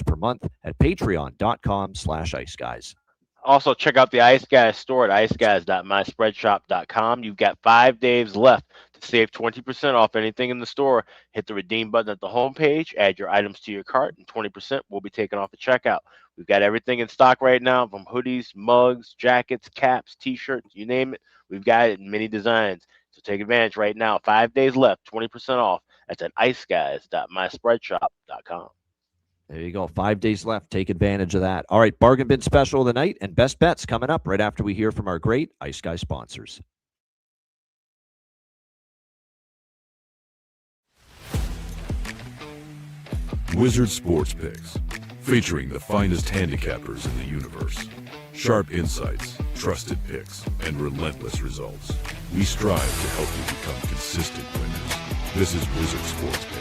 per month at patreon.com/iceguys.
Also, check out the Ice Guys store at iceguys.myspreadshop.com. You've got 5 days left to save 20% off anything in the store. Hit the redeem button at the homepage, add your items to your cart, and 20% will be taken off the checkout. We've got everything in stock right now, from hoodies, mugs, jackets, caps, t-shirts, you name it. We've got it in many designs. So take advantage right now. 5 days left, 20% off. That's at iceguys.myspreadshop.com.
There you go. 5 days left. Take advantage of that. All right, bargain bin special of the night and best bets coming up right after we hear from our great Ice Guy sponsors.
Wizard Sports Picks, featuring the finest handicappers in the universe. Sharp insights, trusted picks, and relentless results. We strive to help you become consistent winners. This is Wizard Sports Picks.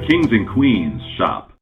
Kings and queens shop.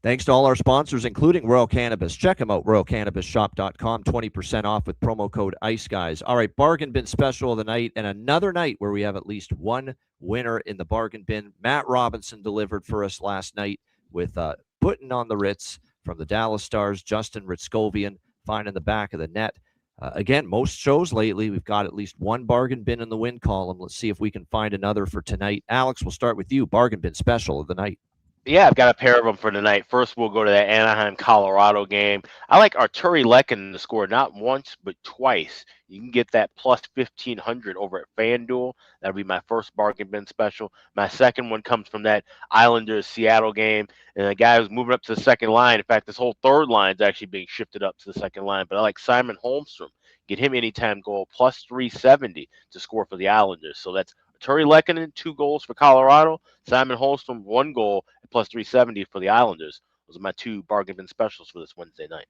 Thanks to all our sponsors, including Royal Cannabis. Check them out, royalcannabisshop.com, 20% off with promo code ICEGUYS. All right, bargain bin special of the night, and another night where we have at least one winner in the bargain bin. Matt Robinson delivered for us last night with putting on the Ritz from the Dallas Stars, Justin Ritskovian finding the back of the net. Again, most shows lately, we've got at least one bargain bin in the win column. Let's see if we can find another for tonight. Alex, we'll start with you. Bargain bin special of the night.
Yeah, I've got a pair of them for tonight. First, we'll go to that Anaheim, Colorado game. I like Arturi Lekkinen to score not once, but twice. You can get that plus 1,500 over at FanDuel. That'll be my first bargain bin special. My second one comes from that Islanders-Seattle game. And the guy who's moving up to the second line. In fact, this whole third line is actually being shifted up to the second line. But I like Simon Holmstrom. Get him anytime goal, plus 370 to score for the Islanders. So that's Arturi Lekkinen, 2 goals for Colorado. Simon Holmstrom, 1 goal, plus 370 for the Islanders. Those are my 2 bargain bin specials for this Wednesday night.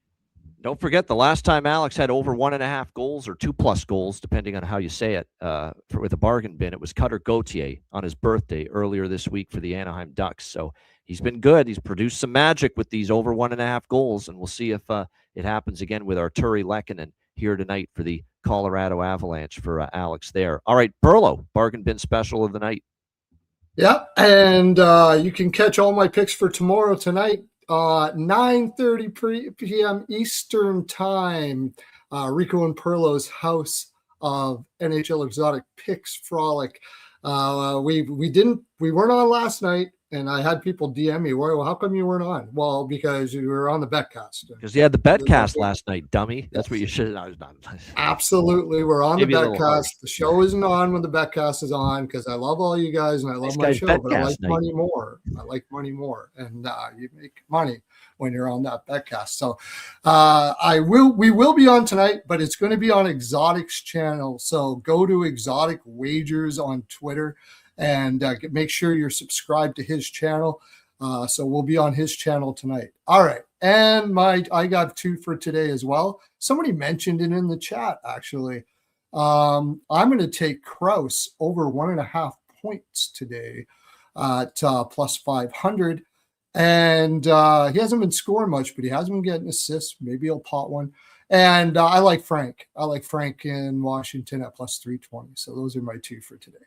Don't forget, the last time Alex had over 1.5 goals or 2+ goals, depending on how you say it, with a bargain bin, it was Cutter Gauthier on his birthday earlier this week for the Anaheim Ducks. So he's been good. He's produced some magic with these over 1.5 goals, and we'll see if it happens again with Arturi Lekkinen here tonight for the Colorado Avalanche for Alex there. All right, Burlow, bargain bin special of the night.
Yeah, and you can catch all my picks for tomorrow tonight, 9:30 p.m. Eastern Time. Rico and Perlo's House of NHL Exotic Picks Frolic. We weren't on last night, and I had people DM me, well, how come you weren't on? Well, because you were on the Betcast.
Because you had the Betcast last night, dummy. That's what you should have done.
Absolutely. We're on the Betcast. The show isn't on when the Betcast is on, because I love all you guys and I love my show, but I like money more. I like money more. And you make money when you're on that Betcast. So we will be on tonight, but it's going to be on Exotic's channel. So go to Exotic Wagers on Twitter and make sure you're subscribed to his channel. So we'll be on his channel tonight. All right. And I got 2 for today as well. Somebody mentioned it in the chat, actually. I'm going to take Krause over 1.5 points today at plus 500. And he hasn't been scoring much, but he has been getting assists. Maybe he'll pot one. And I like Frank. I like Frank in Washington at plus 320. So those are my 2 for today.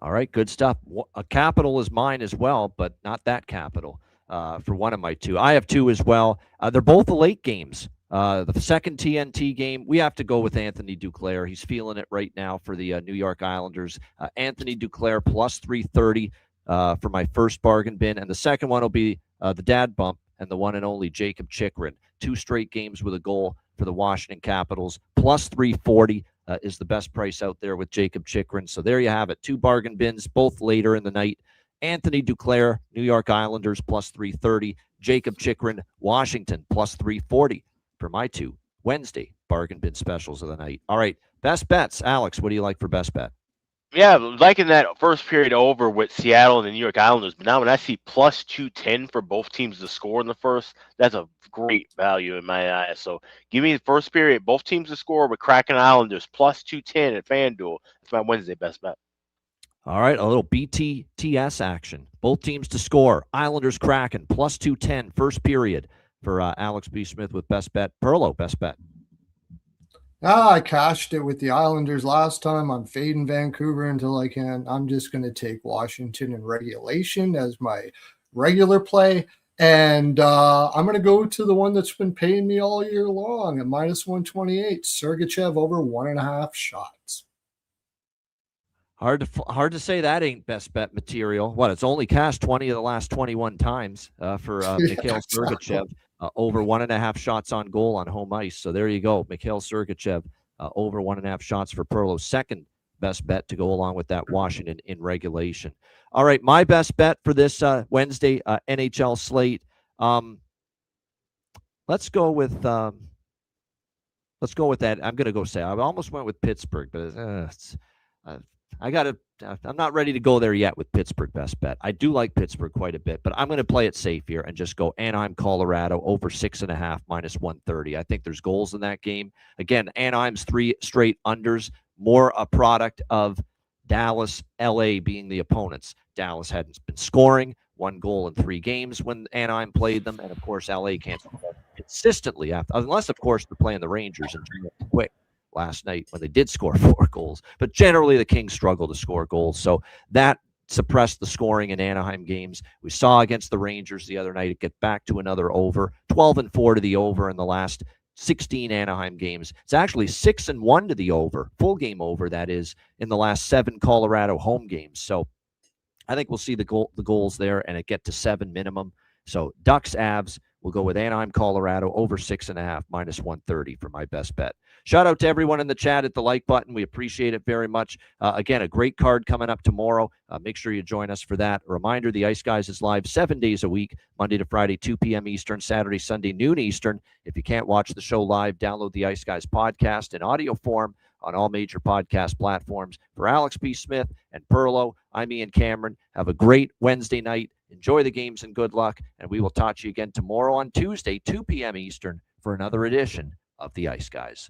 All right, good stuff. A capital is mine as well, but not that capital. for one of my two. I have two as well. They're both the late games. The second TNT game, we have to go with Anthony Duclair. He's feeling it right now for the New York Islanders. Anthony Duclair plus 330 for my first bargain bin. And the second one will be the dad bump and the one and only Jacob Chikrin. 2 straight games with a goal for the Washington Capitals. Plus 340 is the best price out there with Jacob Chikrin. So there you have it. 2 bargain bins, both later in the night. Anthony Duclair, New York Islanders, plus 330. Jacob Chikrin, Washington, plus 340 for my 2 Wednesday bargain bin specials of the night. All right, best bets. Alex, what do you like for best bet?
Yeah, liking that first period over with Seattle and the New York Islanders. But now when I see plus 210 for both teams to score in the first, that's a great value in my eyes. So give me the first period, both teams to score with Kraken Islanders, plus 210 at FanDuel. That's my Wednesday best bet.
All right, a little BTTS action. Both teams to score. Islanders Kraken, plus 210, first period for Alex B. Smith with best bet. Perlo, best bet.
I cashed it with the Islanders last time. I'm fading Vancouver until I can. I'm just going to take Washington in regulation as my regular play. And I'm going to go to the one that's been paying me all year long at minus 128. Sergachev over 1.5 shots.
Hard to say that ain't best bet material. What, it's only cashed 20 of the last 21 times for Mikhail Sergachev. Over 1.5 shots on goal on home ice. So there you go. Mikhail Sergachev over 1.5 shots for Perlo's second best bet to go along with that Washington in regulation. All right, my best bet for this Wednesday NHL slate. Let's go with that. I'm going to go say I almost went with Pittsburgh, but I'm not ready to go there yet with Pittsburgh best bet. I do like Pittsburgh quite a bit, but I'm going to play it safe here and just go Anaheim, Colorado over 6.5 minus 130. I think there's goals in that game. Again, Anaheim's 3 straight unders, more a product of Dallas, LA being the opponents. Dallas hadn't been scoring, 1 goal in 3 games when Anaheim played them, and of course LA can't score consistently after, unless of course they're playing the Rangers and doing it quick last night when they did score 4 goals. But generally, the Kings struggle to score goals. So that suppressed the scoring in Anaheim games. We saw against the Rangers the other night, it get back to another over. 12-4 to the over in the last 16 Anaheim games. It's actually 6-1 to the over, full game over, that is, in the last 7 Colorado home games. So I think we'll see the goals there, and it get to 7 minimum. So Ducks, Avs, we'll go with Anaheim, Colorado, over 6.5, minus 130 for my best bet. Shout out to everyone in the chat at the like button. We appreciate it very much. Again, a great card coming up tomorrow. Make sure you join us for that. A reminder, the Ice Guys is live 7 days a week, Monday to Friday, 2 p.m. Eastern, Saturday, Sunday, noon Eastern. If you can't watch the show live, download the Ice Guys podcast in audio form on all major podcast platforms. For Alex B. Smith and Perlo, I'm Ian Cameron. Have a great Wednesday night. Enjoy the games and good luck. And we will talk to you again tomorrow on Tuesday, 2 p.m. Eastern, for another edition of the Ice Guys.